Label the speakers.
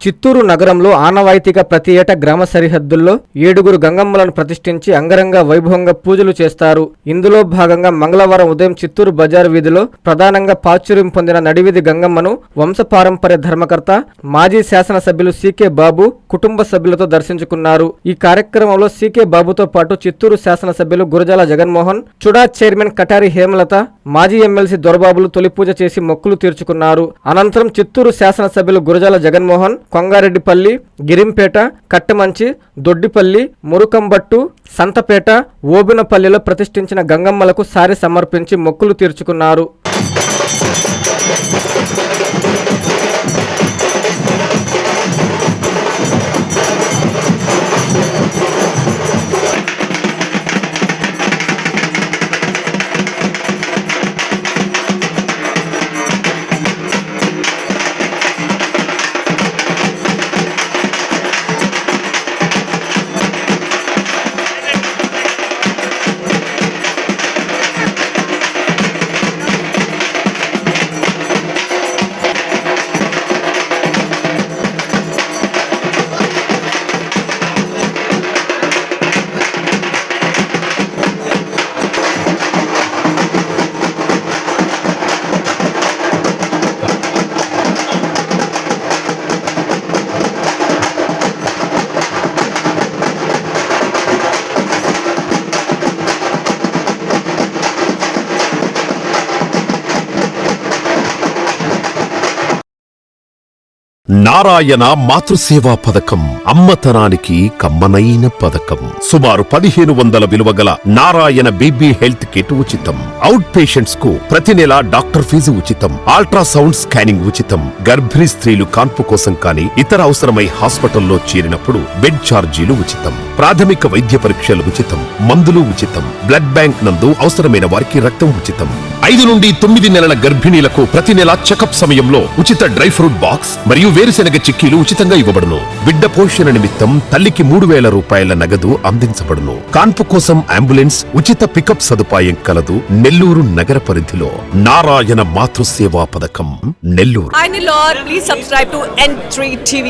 Speaker 1: చిత్తూరు నగరంలో ఆనవాయితీగా ప్రతి ఏటా గ్రామ సరిహద్దుల్లో 7 గంగమ్మలను ప్రతిష్ఠించి అంగరంగ వైభవంగా పూజలు చేస్తారు. ఇందులో భాగంగా మంగళవారం ఉదయం చిత్తూరు బజారు వీధిలో ప్రధానంగా ప్రాచుర్యం పొందిన నడివీధి గంగమ్మను వంశపారంపర్య ధర్మకర్త మాజీ శాసనసభ్యులు సికే బాబు కుటుంబ సభ్యులతో దర్శించుకున్నారు. ఈ కార్యక్రమంలో సికే బాబుతో పాటు చిత్తూరు శాసనసభ్యులు గురజాల జగన్మోహన్, చుడా చైర్మన్ కటారి హేమలత, మాజీ ఎమ్మెల్సీ దొరబాబులు తొలి పూజ చేసి మొక్కులు తీర్చుకున్నారు. అనంతరం చిత్తూరు శాసనసభ్యులు గురజాల జగన్మోహన్ కొంగారెడ్డిపల్లి, గిరింపేట, కట్టమంచి, దొడ్డిపల్లి, మురుకంబట్టు, సంతపేట, ఓబినపల్లిలో ప్రతిష్ఠించిన గంగమ్మలకు సారి సమర్పించి మొక్కులు తీర్చుకున్నారు.
Speaker 2: నారాయణ మాతృసేవా పథకం అమ్మతనానికి కమ్మనైన పథకం. సుమారు 1500 విలువగల నారాయణ బేబీ హెల్త్ కిట్ ఉచితం. అవుట్ పేషెంట్స్ కు ప్రతి నెల డాక్టర్ ఫీజు ఉచితం. అల్ట్రాసౌండ్ స్కానింగ్ ఉచితం. గర్భిణీ స్త్రీలు కాన్పు కోసం కానీ ఇతర అవసరమై హాస్పిటల్లో చేరినప్పుడు బెడ్ ఛార్జీలు ఉచితం. ప్రాథమిక వైద్య పరీక్షలు ఉచితం. మందులు ఉచితం. బ్లడ్ బ్యాంక్ నందు అవసరమైన వారికి రక్తం ఉచితం. 5 నుండి 9 నెలల గర్భిణీలకు ప్రతి నెల చెకప్ సమయంలో ఉచిత డ్రై ఫ్రూట్ బాక్స్ మరియు వేరుశెనగ చిక్కీలు ఉచితంగా ఇవ్వబడును. బిడ్డ పోషణ నిమిత్తం తల్లికి 3000 రూపాయల నగదు అందించబడును. కాన్పు కోసం అంబులెన్స్ ఉచిత పికప్ సదుపాయం కలదు. నెల్లూరు నగర పరిధిలో నారాయణ మాతృసేవా పథకం Nellore.
Speaker 3: Please subscribe to N3 TV.